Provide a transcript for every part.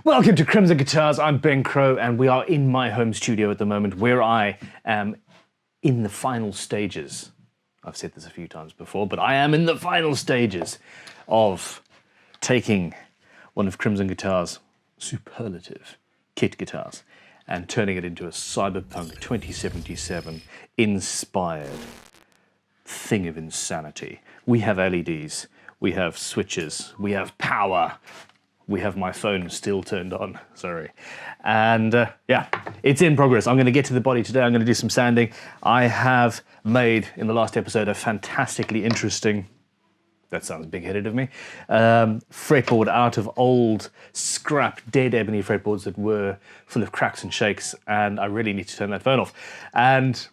Welcome to Crimson Guitars. I'm Ben Crow, and we are in my home studio at the moment, where I am in the final stages. I've said this a few times before, but I am in the final stages of taking one of Crimson Guitars' superlative kit guitars and turning it into a Cyberpunk 2077 inspired thing of insanity. We have LEDs, we have switches, we have power. We have my phone still turned on, sorry. And yeah, it's in progress. I'm gonna get to the body today. I'm gonna do some sanding. I have made, in the last episode, a fantastically interesting, that sounds big-headed of me, fretboard out of old, scrap, dead ebony fretboards that were full of cracks and shakes, and I really need to turn that phone off. And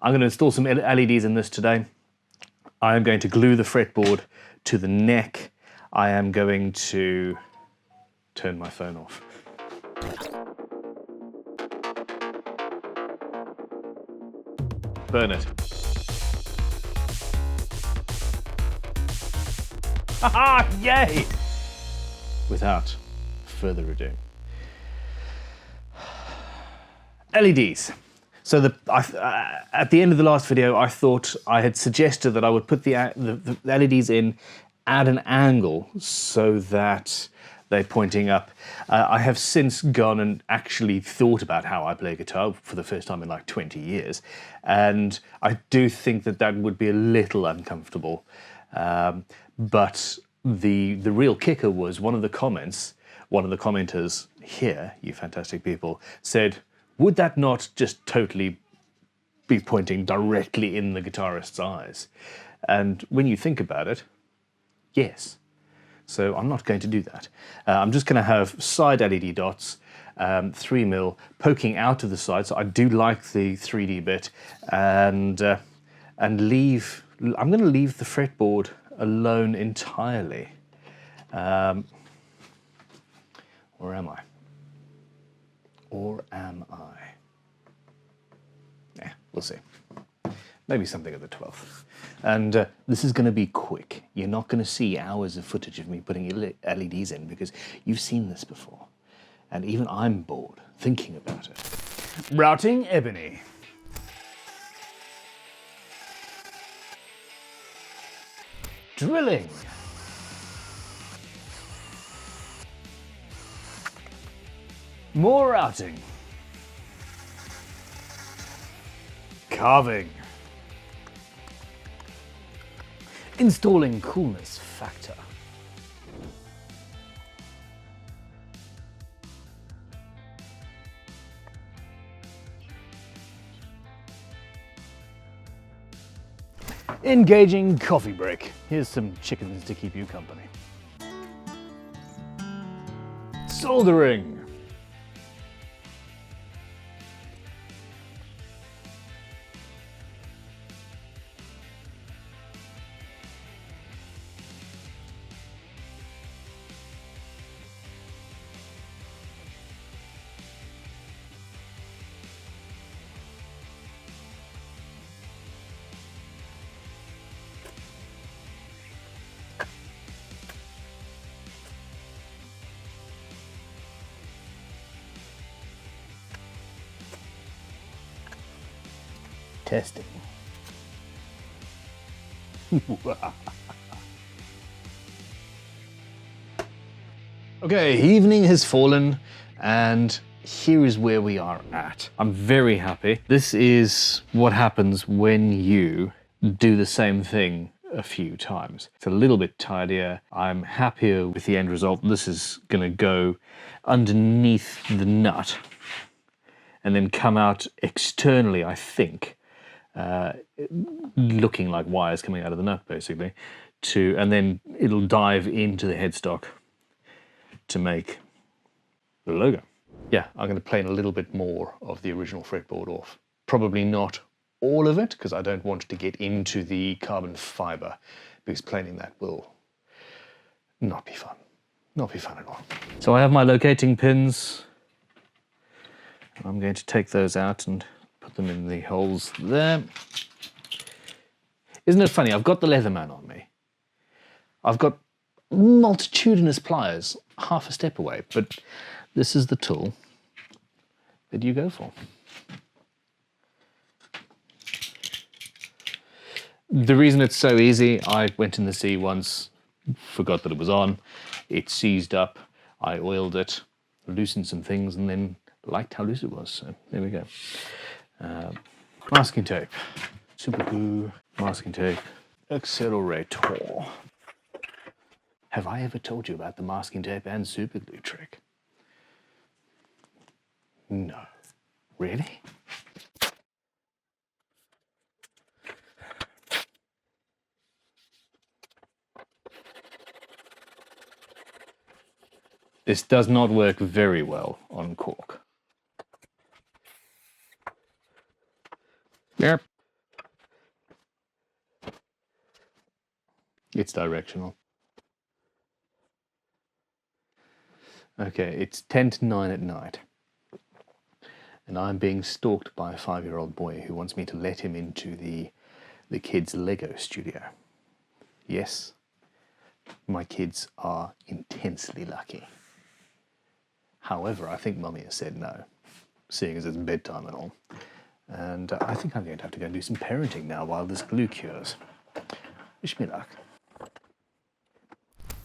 I'm gonna install some LEDs in this today. I am going to glue the fretboard to the neck. I am going to turn my phone off. Burn it. Haha, yay! Without further ado. LEDs. So at the end of the last video, I thought I had suggested that I would put the LEDs in at an angle so that they're pointing up. I have since gone and actually thought about how I play guitar for the first time in like 20 years. And I do think that that would be a little uncomfortable. But the real kicker was one of the commenters here, you fantastic people, said, would that not just totally be pointing directly in the guitarist's eyes? And when you think about it, yes. So I'm not going to do that. I'm just going to have side LED dots, 3mm, poking out of the side. So I do like the 3D bit, and leave. I'm going to leave the fretboard alone entirely. Or am I? Or am I? Yeah, we'll see. Maybe something at the 12th. And this is going to be quick. You're not going to see hours of footage of me putting LEDs in because you've seen this before. And even I'm bored thinking about it. Routing ebony. Drilling. More routing. Carving. Installing coolness factor. Engaging coffee break. Here's some chickens to keep you company. Soldering. Testing. Okay, evening has fallen, and here is where we are at. I'm very happy. This is what happens when you do the same thing a few times. It's a little bit tidier. I'm happier with the end result. This is gonna go underneath the nut and then come out externally, I think. Looking like wires coming out of the nut, basically, and then it'll dive into the headstock to make the logo. Yeah, I'm going to plane a little bit more of the original fretboard off. Probably not all of it, because I don't want to get into the carbon fiber, because planing that will not be fun. Not be fun at all. So I have my locating pins. I'm going to take those out and put them in the holes there. Isn't it funny? I've got the Leatherman on me. I've got multitudinous pliers half a step away, but this is the tool that you go for. The reason it's so easy, I went in the sea once, forgot that it was on, it seized up, I oiled it, loosened some things, and then liked how loose it was, so there we go. Masking tape, super glue, masking tape, accelerator. Have I ever told you about the masking tape and super glue trick? No. Really? This does not work very well on cork. Yep. It's directional. Okay, it's 10 to 9 at night. And I'm being stalked by a 5-year-old boy who wants me to let him into the kids' Lego studio. Yes, my kids are intensely lucky. However, I think Mummy has said no, seeing as it's bedtime and all. And I think I'm going to have to go and do some parenting now while this glue cures. Wish me luck.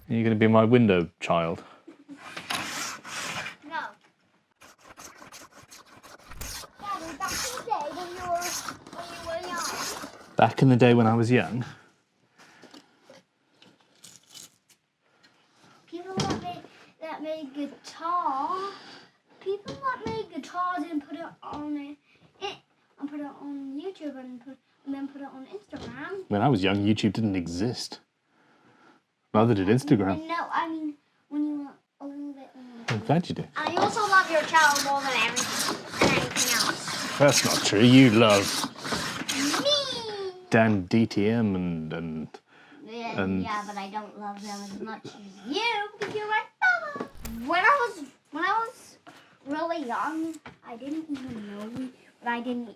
You're going to be my window child. No. Daddy, back in the day when you were young. Back in the day when I was young. People that made guitar. People that made guitars and put it on and put it on YouTube and then put it on Instagram. When I was young, YouTube didn't exist. Neither did Instagram. No, I mean when you were a little bit older. I'm glad you do. And you also love your child more than anything else. That's not true. You love Me. Dan DTM and Yeah, but I don't love them as much as you because you're my father. When I was really young, I didn't even know me, but I didn't.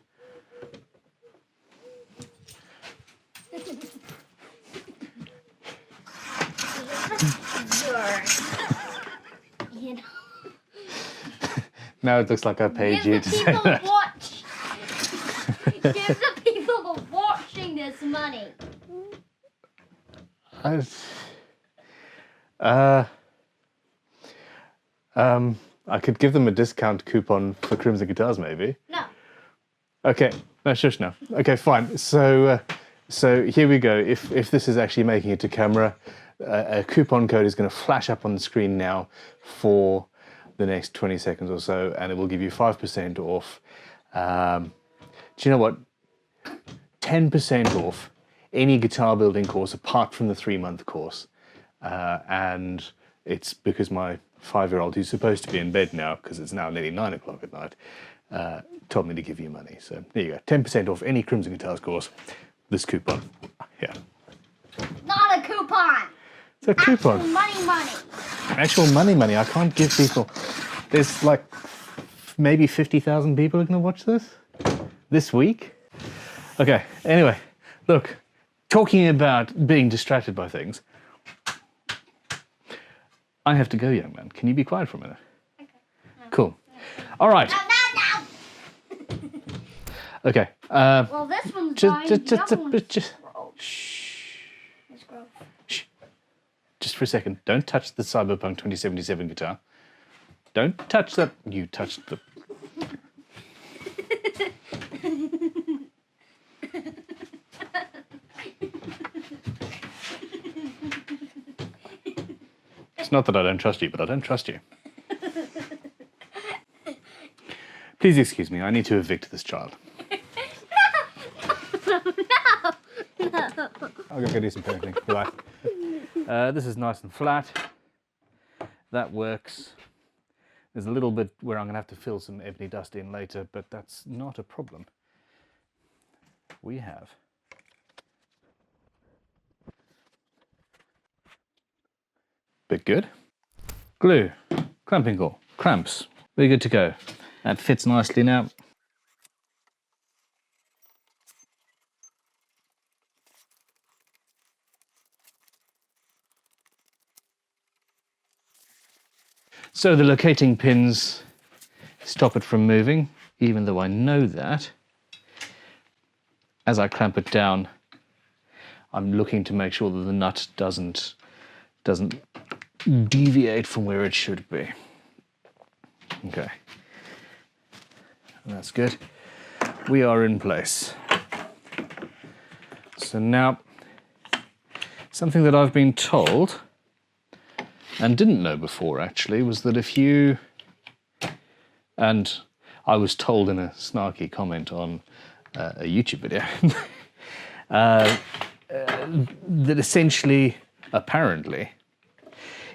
You know. now it looks like I paid you to say that. Give the people watching this money. I could give them a discount coupon for Crimson Guitars, maybe. No. Okay, no, shush now. Okay, fine. So here we go. If this is actually making it to camera, a coupon code is going to flash up on the screen now for the next 20 seconds or so, and it will give you 5% off. Do you know what? 10% off any guitar building course apart from the 3-month course. And it's because my 5-year-old, who's supposed to be in bed now because it's now nearly 9 o'clock at night, told me to give you money. So there you go, 10% off any Crimson Guitars course. This coupon, yeah. Not a coupon. It's a coupon. Actual money. Actual money. I can't give people. There's like maybe 50,000 people who are going to watch this week. Okay. Anyway, look. Talking about being distracted by things. I have to go, young man. Can you be quiet for a minute? Okay. No. Cool. All right. No. Okay. Well, this one's Just shh. Let's grow. Shh. Just for a second. Don't touch the Cyberpunk 2077 guitar. Don't touch that. You touched the. It's not that I don't trust you, but I don't trust you. Please excuse me. I need to evict this child. I'll go do some painting. Goodbye. This is nice and flat. That works. There's a little bit where I'm going to have to fill some ebony dust in later, but that's not a problem. We have bit good. Glue, clamping core, cramps. We're good to go. That fits nicely now. So the locating pins stop it from moving, even though I know that. As I clamp it down, I'm looking to make sure that the nut doesn't deviate from where it should be. Okay, that's good. We are in place. So now, something that I've been told, and didn't know before actually, was that if you, and I was told in a snarky comment on a YouTube video, that essentially, apparently,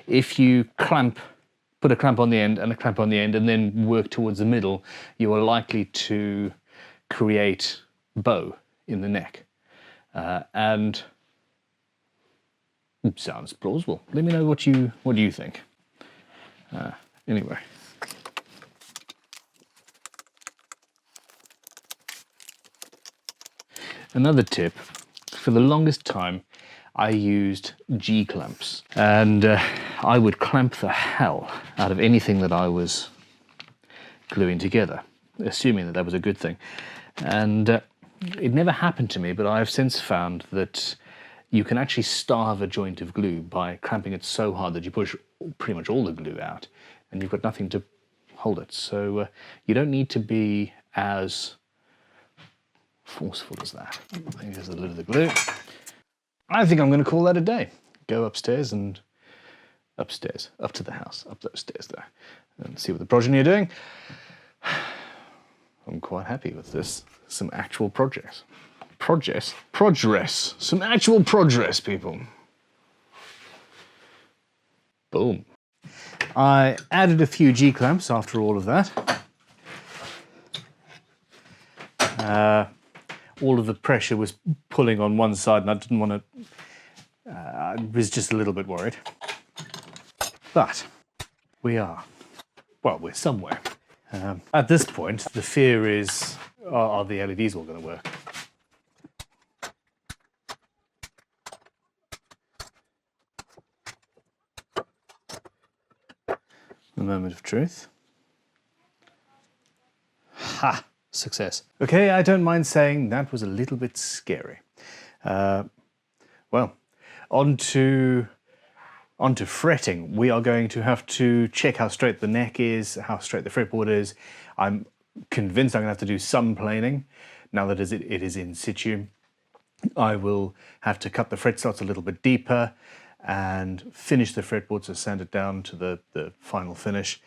if you put a clamp on the end and a clamp on the end and then work towards the middle, you are likely to create bow in the neck. And it sounds plausible. Let me know what do you think. Anyway. Another tip, for the longest time, I used G-clamps, and I would clamp the hell out of anything that I was gluing together, assuming that that was a good thing. And it never happened to me, but I've since found that you can actually starve a joint of glue by clamping it so hard that you push pretty much all the glue out, and you've got nothing to hold it. So you don't need to be as forceful as that. I think there's a little of the glue. I think I'm going to call that a day. Go upstairs and up to the house, up those stairs there, and see what the progeny are doing. I'm quite happy with this. Some actual progress. Some actual progress, people. Boom. I added a few G-clamps after all of that. All of the pressure was pulling on one side and I didn't want to, I was just a little bit worried. But we're somewhere. At this point, the fear is, are the LEDs all going to work? The moment of truth. Ha! Success. Okay, I don't mind saying that was a little bit scary. Well, on to fretting. We are going to have to check how straight the neck is, how straight the fretboard is. I'm convinced I'm going to have to do some planing now that it is in situ. I will have to cut the fret slots a little bit deeper and finish the fretboard, so sand it down to the final finish.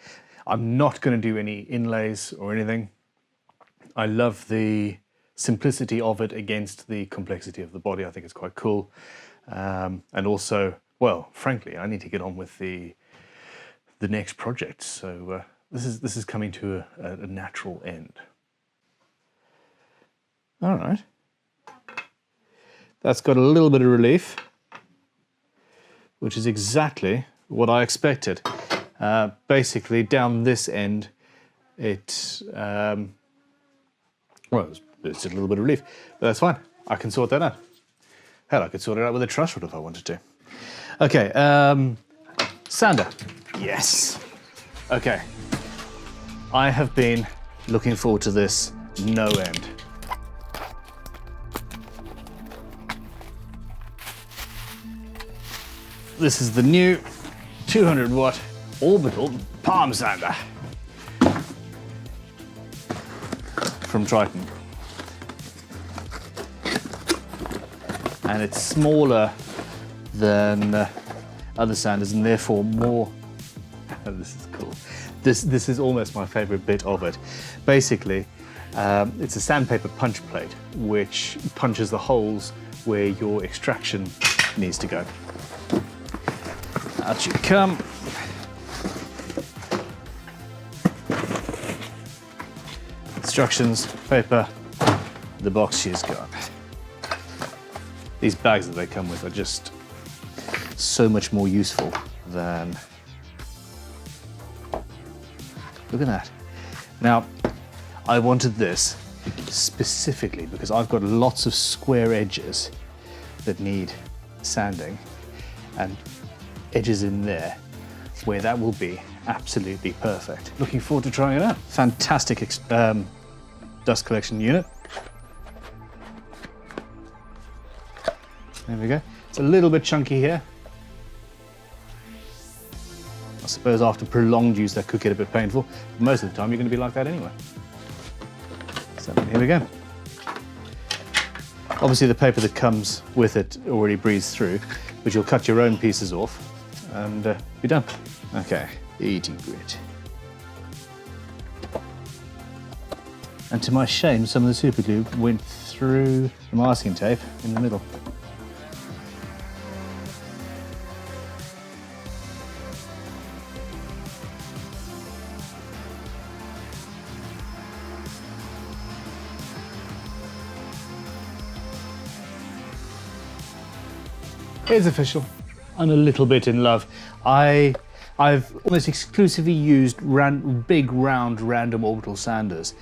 I'm not going to do any inlays or anything. I love the simplicity of it against the complexity of the body. I think it's quite cool. And also, well, frankly, I need to get on with the next project. So this is coming to a natural end. All right. That's got a little bit of relief, which is exactly what I expected. Basically, down this end, well, it's a little bit of relief, but that's fine. I can sort that out. Hell, I could sort it out with a truss rod if I wanted to. Okay, sander. Yes. Okay. I have been looking forward to this no end. This is the new 200 watt Orbital palm sander from Triton. And it's smaller than other sanders and therefore more, this is cool. This is almost my favorite bit of it. Basically, it's a sandpaper punch plate which punches the holes where your extraction needs to go. Out you come. Instructions, paper, the box she's got. These bags that they come with are just so much more useful than... Look at that. Now, I wanted this specifically because I've got lots of square edges that need sanding and edges in there where that will be absolutely perfect. Looking forward to trying it out. Fantastic dust collection unit. There we go. It's a little bit chunky here. I suppose after prolonged use that could get a bit painful. Most of the time you're going to be like that anyway. So here we go. Obviously the paper that comes with it already breathes through, but you'll cut your own pieces off and be done. Okay, eating grit. And to my shame, some of the super glue went through the masking tape in the middle. It's official. I'm a little bit in love. I've almost exclusively used big round random orbital sanders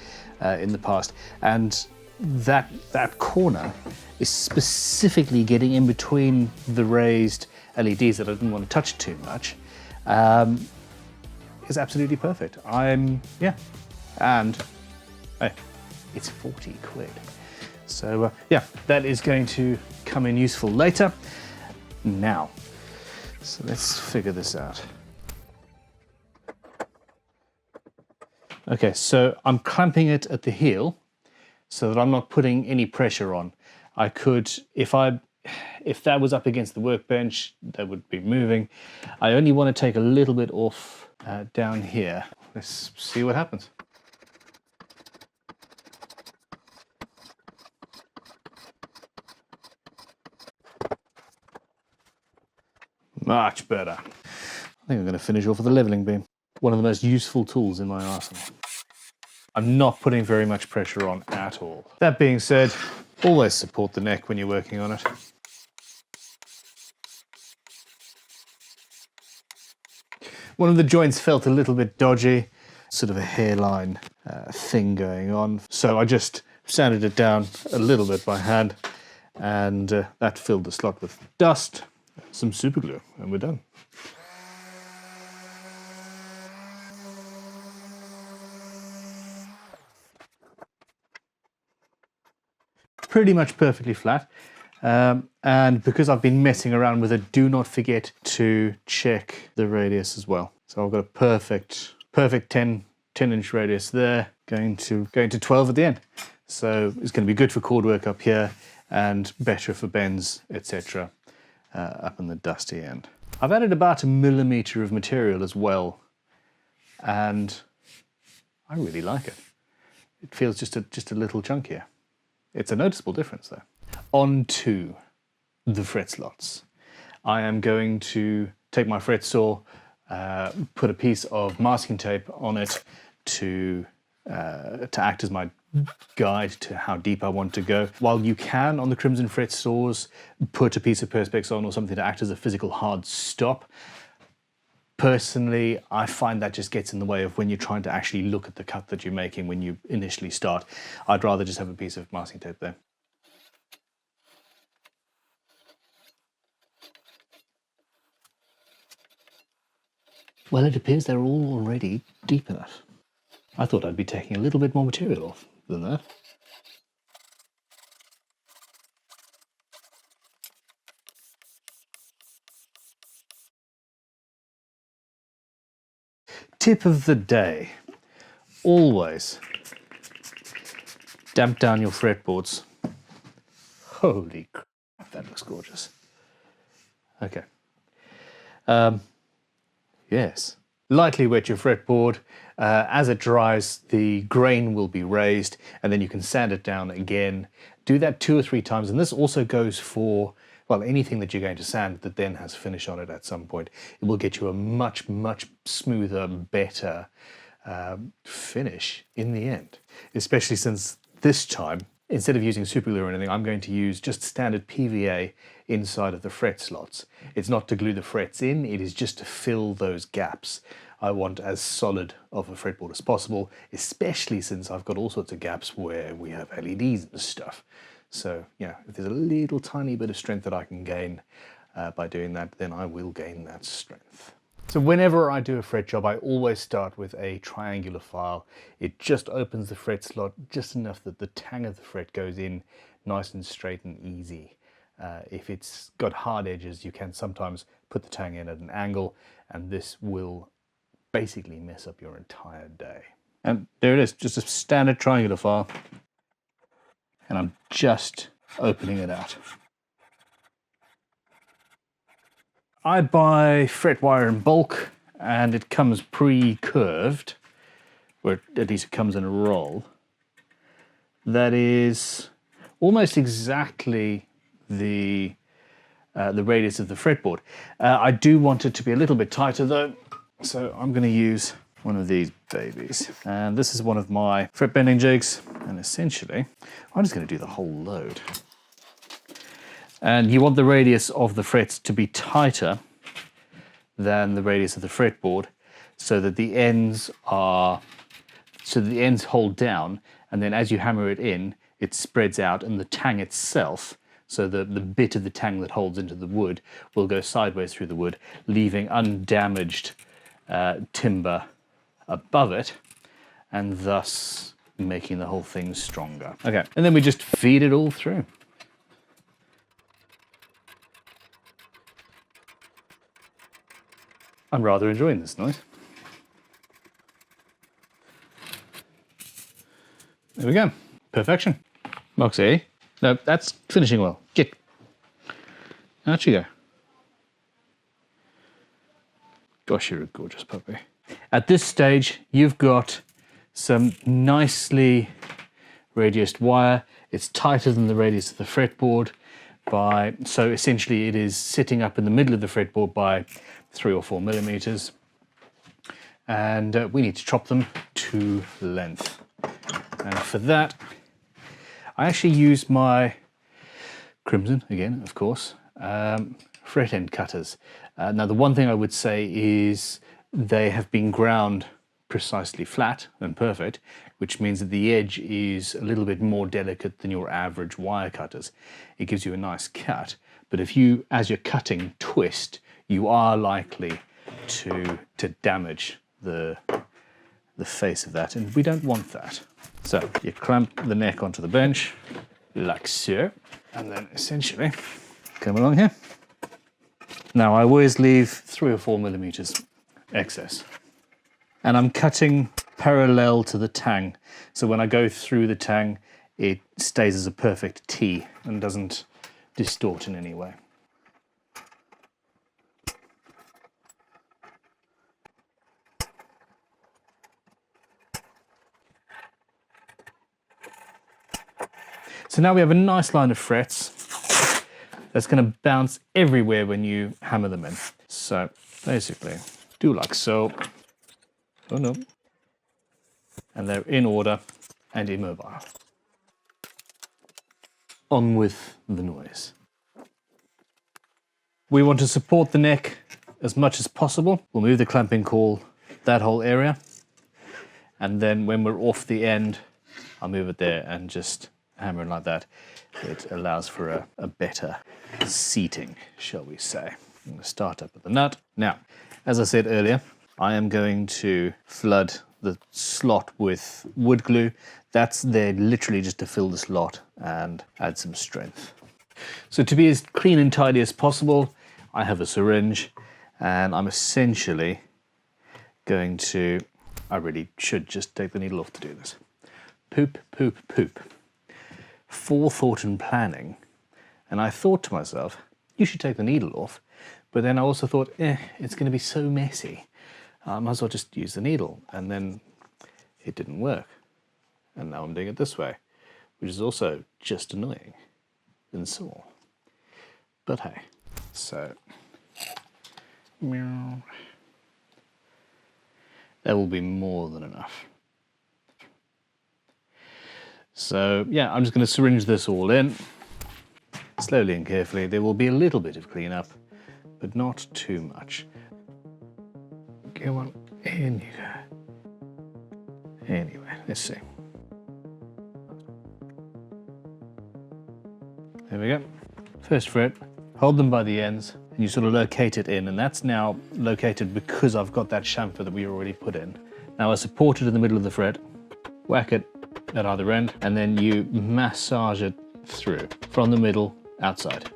in the past, and that corner is specifically getting in between the raised LEDs that I didn't want to touch too much. Is absolutely perfect. Yeah, and hey, it's 40 quid. So yeah, that is going to come in useful later. Now, so let's figure this out. Okay, so I'm clamping it at the heel so that I'm not putting any pressure on. I could, if that was up against the workbench, that would be moving. I only want to take a little bit off down here. Let's see what happens. Much better. I think I'm going to finish off with a leveling beam. One of the most useful tools in my arsenal. I'm not putting very much pressure on at all. That being said, always support the neck when you're working on it. One of the joints felt a little bit dodgy, sort of a hairline thing going on. So I just sanded it down a little bit by hand, and that filled the slot with dust, some super glue, and we're done. Pretty much perfectly flat. And because I've been messing around with it, do not forget to check the radius as well. So I've got a perfect 10-inch radius there, going to 12 at the end. So it's going to be good for cord work up here and better for bends, etc. Up in the dusty end. I've added about 1 millimeter of material as well, and I really like it. It feels just a little chunkier. It's a noticeable difference though. On to the fret slots. I am going to take my fret saw, put a piece of masking tape on it to act as my guide to how deep I want to go. While you can, on the Crimson fret saws, put a piece of Perspex on or something to act as a physical hard stop. Personally, I find that just gets in the way of when you're trying to actually look at the cut that you're making when you initially start. I'd rather just have a piece of masking tape there. Well, it appears they're all already deep enough. I thought I'd be taking a little bit more material off than that. Tip of the day, always damp down your fretboards. Holy crap, that looks gorgeous. Okay. Yes. Lightly wet your fretboard. As it dries, the grain will be raised, and then you can sand it down again. Do that 2 or 3 times, and this also goes for, well, anything that you're going to sand that then has finish on it at some point. It will get you a much, much smoother, better finish in the end. Especially since this time, instead of using super glue or anything, I'm going to use just standard PVA inside of the fret slots. It's not to glue the frets in, it is just to fill those gaps. I want as solid of a fretboard as possible, especially since I've got all sorts of gaps where we have LEDs and stuff. So, yeah, if there's a little tiny bit of strength that I can gain by doing that, then I will gain that strength. So whenever I do a fret job, I always start with a triangular file. It just opens the fret slot just enough that the tang of the fret goes in nice and straight and easy. If it's got hard edges, you can sometimes put the tang in at an angle, and this will basically mess up your entire day. And there it is, just a standard triangular file. And I'm just opening it out. I buy fret wire in bulk, and it comes pre-curved, or at least it comes in a roll. That is almost exactly the radius of the fretboard. I do want it to be a little bit tighter though, so I'm going to use one of these babies. And this is one of my fret bending jigs, and essentially I'm just going to do the whole load. And you want the radius of the frets to be tighter than the radius of the fretboard, so that the ends hold down, and then as you hammer it in, it spreads out, and the tang itself, so the bit of the tang that holds into the wood, will go sideways through the wood, leaving undamaged timber above it, and thus making the whole thing stronger. Okay, and then we just feed it all through. I'm rather enjoying this noise. There we go. Perfection. Moxie. No, that's finishing well. Get. Out you go. Gosh, you're a gorgeous puppy. At this stage, you've got some nicely radiused wire. It's tighter than the radius of the fretboard so essentially it is sitting up in the middle of the fretboard by 3 or 4 millimeters. And we need to chop them to length. And for that, I actually use my Crimson, again, of course, fret end cutters. Now, the one thing I would say is they have been ground precisely flat and perfect, which means that the edge is a little bit more delicate than your average wire cutters. It gives you a nice cut, but if you, as you're cutting, twist, you are likely to damage the face of that, and we don't want that. So you clamp the neck onto the bench, like so, and then essentially come along here. Now I always leave 3 or 4 millimeters excess. And I'm cutting parallel to the tang. So when I go through the tang, it stays as a perfect T and doesn't distort in any way. So now we have a nice line of frets that's going to bounce everywhere when you hammer them in. So basically, do like so. Oh no. And they're in order and immobile. On with the noise. We want to support the neck as much as possible. We'll move the clamping caul that whole area. And then when we're off the end, I'll move it there and just hammer it like that. It allows for a better seating, shall we say. I'm going to start up with the nut. Now, as I said earlier, I am going to flood the slot with wood glue. That's there literally just to fill the slot and add some strength. So to be as clean and tidy as possible, I have a syringe, and I'm essentially going to, I really should just take the needle off to do this. Poop, poop, poop. Forethought and planning. And I thought to myself, you should take the needle off. But then I also thought, it's going to be so messy. I might as well just use the needle. And then it didn't work. And now I'm doing it this way, which is also just annoying and sore. But hey, so meow. That will be more than enough. So yeah, I'm just going to syringe this all in, slowly and carefully. There will be a little bit of cleanup, but not too much. Go on, in you go. Anyway, let's see. There we go. First fret, hold them by the ends, You sort of locate it in, and that's now located because I've got that chamfer that we already put in. Now I support it in the middle of the fret, whack it at either end, and then you massage it through from the middle outside.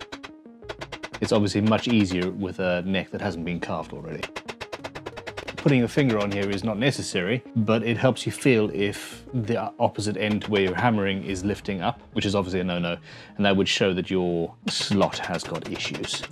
It's obviously much easier with a neck that hasn't been carved already. Putting a finger on here is not necessary, but it helps you feel if the opposite end where you're hammering is lifting up, which is obviously a no-no, and that would show that your slot has got issues.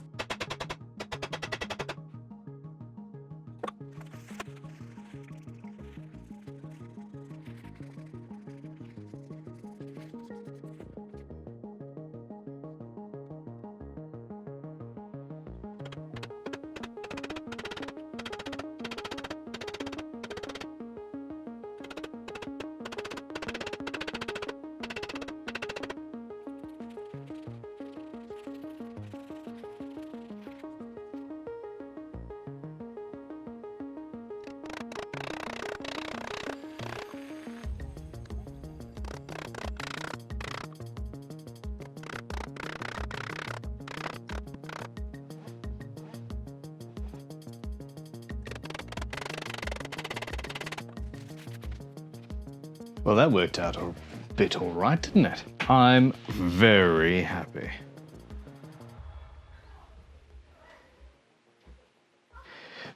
Well, that worked out a bit all right, didn't it? I'm very happy.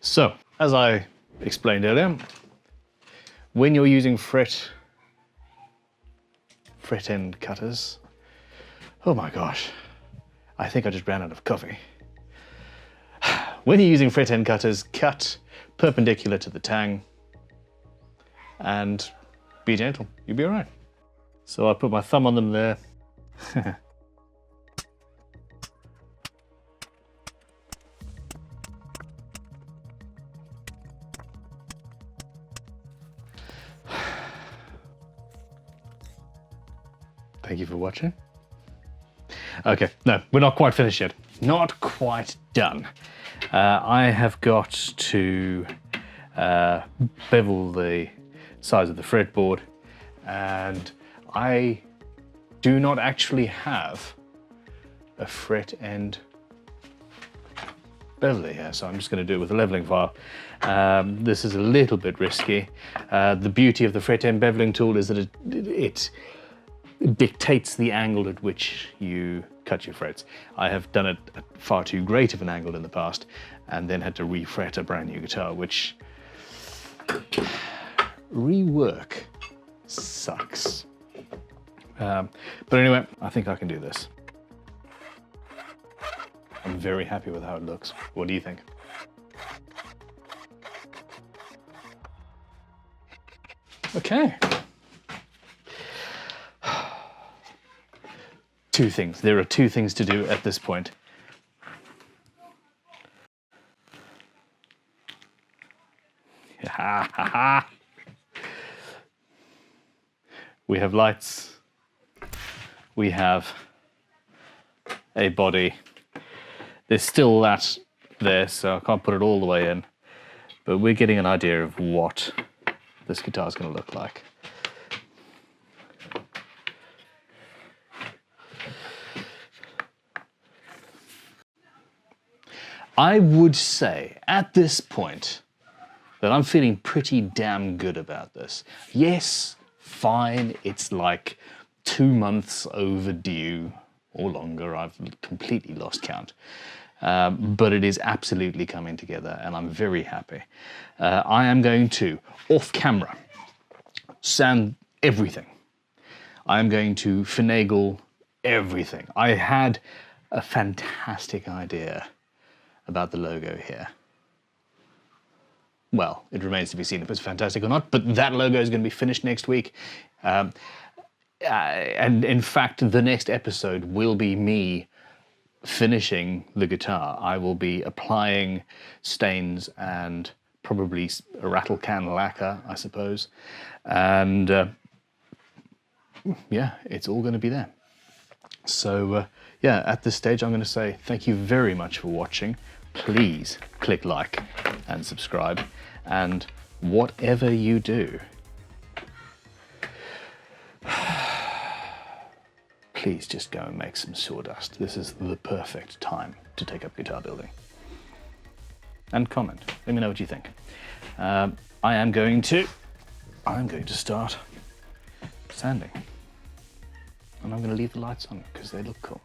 So, as I explained earlier, when you're using fret end cutters, oh my gosh, I think I just ran out of coffee. When you're using fret end cutters, cut perpendicular to the tang and be gentle, you'll be all right. So I put my thumb on them there. Thank you for watching. Okay, no, we're not quite finished yet. Not quite done. I have got to bevel the size of the fretboard, and I do not actually have a fret end beveler here, so I'm just going to do it with a leveling file. This is a little bit risky. The beauty of the fret end beveling tool is that it dictates the angle at which you cut your frets. I have done it at far too great of an angle in the past and then had to refret a brand new guitar, which rework sucks. But anyway, I think I can do this. I'm very happy with how it looks. What do you think? Okay. Two things. There are two things to do at this point. We have lights. We have a body. There's still that there, so I can't put it all the way in. But we're getting an idea of what this guitar is going to look like. I would say at this point that I'm feeling pretty damn good about this. Yes, fine, it's like 2 months overdue or longer. I've completely lost count. But it is absolutely coming together and I'm very happy. I am going to, off camera, sand everything. I'm going to finagle everything. I had a fantastic idea about the logo here. Well, it remains to be seen if it's fantastic or not, but that logo is going to be finished next week. And in fact, the next episode will be me finishing the guitar. I will be applying stains and probably a rattle can lacquer, I suppose. And yeah, it's all going to be there. So yeah, at this stage, I'm going to say thank you very much for watching. Please click like and subscribe. And whatever you do, please just go and make some sawdust. This is the perfect time to take up guitar building. and comment. Let me know what you think. I am going to start sanding. And I'm going to leave the lights on because they look cool.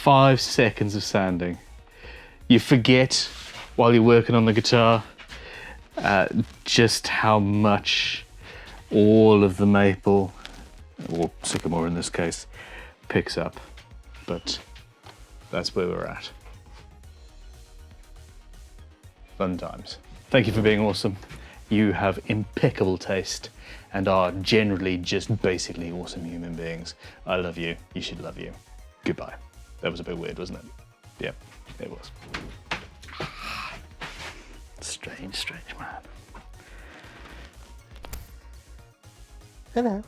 5 seconds of sanding. You forget while you're working on the guitar just how much all of the maple, or sycamore in this case, picks up. But that's where we're at. Fun times. Thank you for being awesome. You have impeccable taste and are generally just basically awesome human beings. I love you. You should love you. Goodbye. That was a bit weird, wasn't it? Yep, it was. Strange, strange man. Hello.